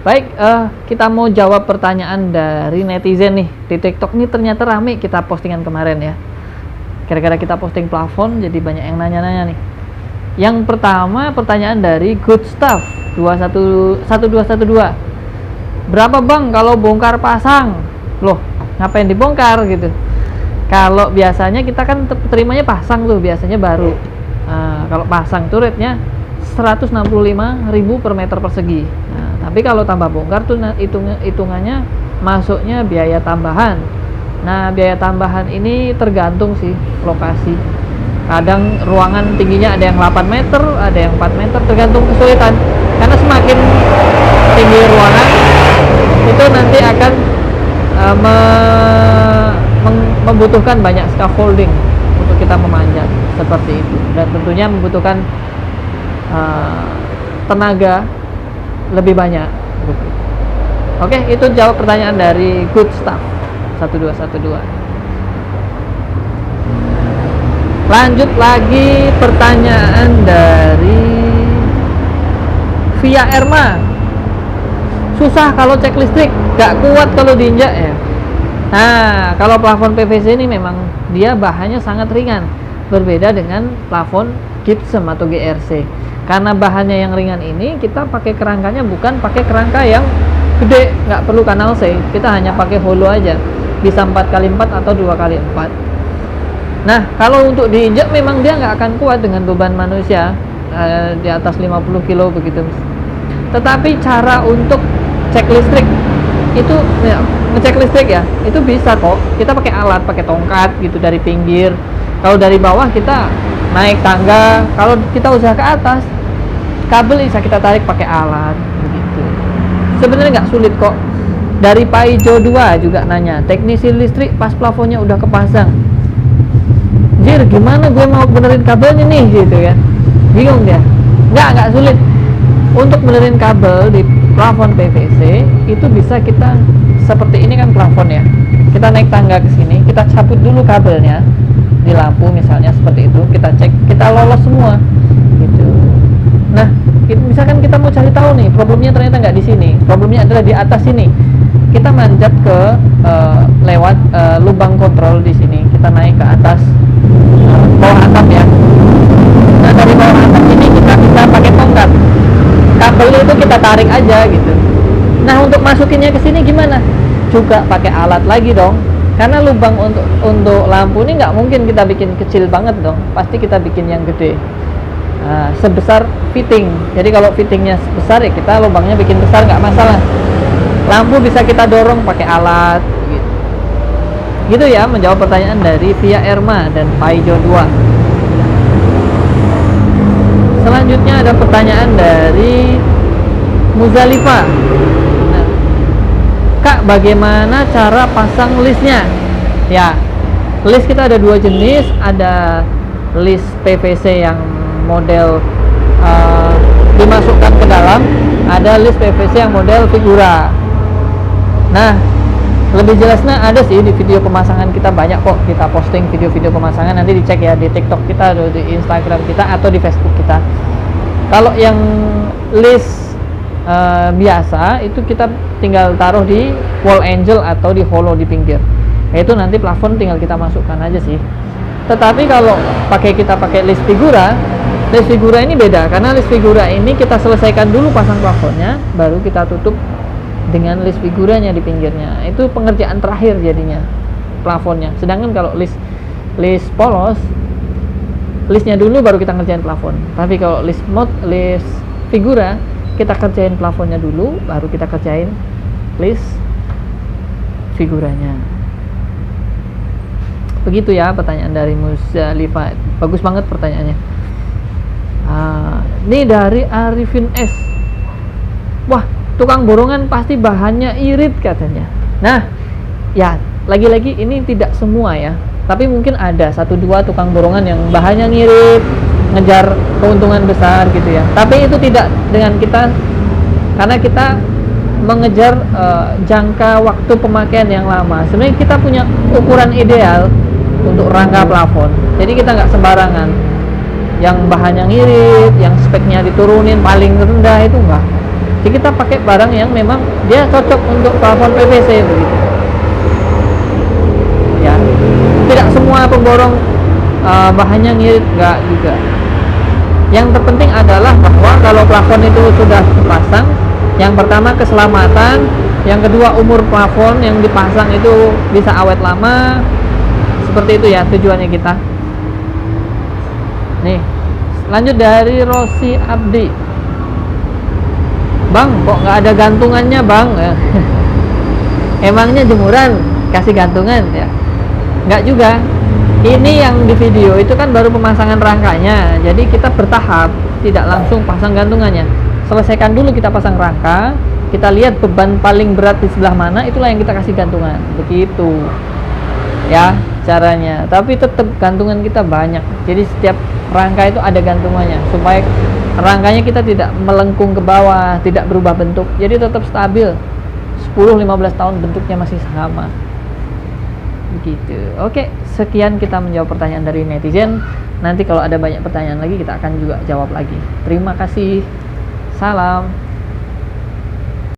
Baik, kita mau jawab pertanyaan dari netizen nih di TikTok. Ini ternyata rame kita postingan kemarin ya. Kira-kira kita posting plafon, jadi banyak yang nanya-nanya nih. Yang pertama pertanyaan dari Good Stuff 1212. Berapa bang kalau bongkar pasang? Loh, ngapain dibongkar gitu? Kalau biasanya kita kan terimanya pasang tuh, biasanya baru. Kalau pasang tuh rate-nya 165.000 per meter persegi. Nah, tapi kalau tambah bongkar tuh hitungannya masuknya biaya tambahan. Nah, biaya tambahan ini tergantung sih lokasi. Kadang ruangan tingginya ada yang 8 meter, ada yang 4 meter, tergantung kesulitan. Karena semakin tinggi ruangan itu nanti akan membutuhkan banyak scaffolding untuk kita memanjat seperti itu, dan tentunya membutuhkan tenaga lebih banyak. Oke, itu jawab pertanyaan dari Good Stuff 1212. Lanjut lagi pertanyaan dari Via Erma. Susah kalau cek listrik, gak kuat kalau diinjak ya. Nah, kalau plafon PVC ini memang dia bahannya sangat ringan, berbeda dengan plafon gypsum atau GRC. Karena bahannya yang ringan ini, kita pakai kerangkanya bukan pakai kerangka yang gede, nggak perlu kanal C, kita hanya pakai hollow aja, bisa 4x4 atau 2x4. Nah, kalau untuk diinjak memang dia nggak akan kuat dengan beban manusia di atas 50 kilo begitu. Tetapi cara untuk cek listrik itu ya, ngecek listrik ya, itu bisa kok. Kita pakai alat, pakai tongkat gitu dari pinggir. Kalau dari bawah kita naik tangga. Kalau kita usaha ke atas, kabel bisa kita tarik pakai alat begitu. Sebenarnya nggak sulit kok. Dari Paijo 2 juga nanya, teknisi listrik pas plafonnya udah kepasang, Jir, gimana gue mau benerin kabelnya nih gitu ya. Bingung dia. Nggak sulit. Untuk benerin kabel di plafon PVC itu bisa kita seperti ini kan plafon ya. Kita naik tangga ke sini, kita cabut dulu kabelnya di lampu misalnya seperti itu, kita cek, kita lolos semua gitu. Nah, misalkan kita mau cari tahu nih problemnya ternyata nggak di sini, problemnya adalah di atas sini. Kita manjat ke lewat lubang kontrol di sini, kita naik ke atas bawah atap ya. Nah, dari bawah atap ini kita bisa pakai tongkat, kabel itu kita tarik aja gitu. Nah, untuk masukinnya ke sini gimana? Juga pakai alat lagi dong. Karena lubang untuk lampu ini nggak mungkin kita bikin kecil banget dong, pasti kita bikin yang gede. Nah, sebesar fitting. Jadi kalau fittingnya besar ya kita lubangnya bikin besar, nggak masalah. Lampu bisa kita dorong pakai alat gitu. Gitu ya, menjawab pertanyaan dari Via Erma dan Paijo 2. Selanjutnya ada pertanyaan dari Muzalifa. Nah, Kak, bagaimana cara pasang listnya? Ya, list kita ada dua jenis, ada list PVC yang model dimasukkan ke dalam, ada list PVC yang model figura. Nah, lebih jelasnya ada sih di video pemasangan kita, banyak kok kita posting video-video pemasangan, nanti dicek ya di TikTok kita, di Instagram kita, atau di Facebook kita. Kalau yang list biasa itu kita tinggal taruh di wall angel atau di hollow di pinggir. Itu nanti plafon tinggal kita masukkan aja sih. Tetapi kalau kita pakai list figura ini beda, karena list figura ini kita selesaikan dulu pasang plafonnya, baru kita tutup dengan list figuranya di pinggirnya. Itu pengerjaan terakhir jadinya plafonnya. Sedangkan kalau list polos, listnya dulu baru kita ngerjain plafon. Tapi kalau list figura, kita kerjain plafonnya dulu, baru kita kerjain list figuranya. Begitu ya pertanyaan dari Muzalifa. Bagus banget pertanyaannya. Ini dari Arifin S. Wah, tukang borongan pasti bahannya irit katanya. Nah, ya lagi-lagi ini tidak semua ya, tapi mungkin ada 1-2 tukang borongan yang bahannya ngirit, ngejar keuntungan besar gitu ya. Tapi itu tidak dengan kita, karena kita mengejar jangka waktu pemakaian yang lama. Sebenarnya kita punya ukuran ideal untuk rangka plafon, jadi kita nggak sembarangan yang bahannya ngirit, yang speknya diturunin paling rendah, itu enggak. Jadi kita pakai barang yang memang dia cocok untuk plafon PVC begitu. Ya, tidak semua pemborong bahannya ngirit, enggak juga. Yang terpenting adalah bahwa kalau plafon itu sudah dipasang, yang pertama keselamatan, yang kedua umur plafon yang dipasang itu bisa awet lama. Seperti itu ya tujuannya kita. Nih, lanjut dari Rosi Abdi. Bang, kok nggak ada gantungannya, Bang? Emangnya jemuran kasih gantungan ya? Nggak juga. Ini yang di video itu kan baru pemasangan rangkanya, jadi kita bertahap, tidak langsung pasang gantungannya. Selesaikan dulu kita pasang rangka, kita lihat beban paling berat di sebelah mana, itulah yang kita kasih gantungan. Begitu ya caranya. Tapi tetap gantungan kita banyak, jadi setiap rangka itu ada gantungannya supaya rangkanya kita tidak melengkung ke bawah, tidak berubah bentuk, jadi tetap stabil 10-15 tahun bentuknya masih sama. Begitu. Oke, sekian kita menjawab pertanyaan dari netizen. Nanti kalau ada banyak pertanyaan lagi kita akan juga jawab lagi. Terima kasih. Salam.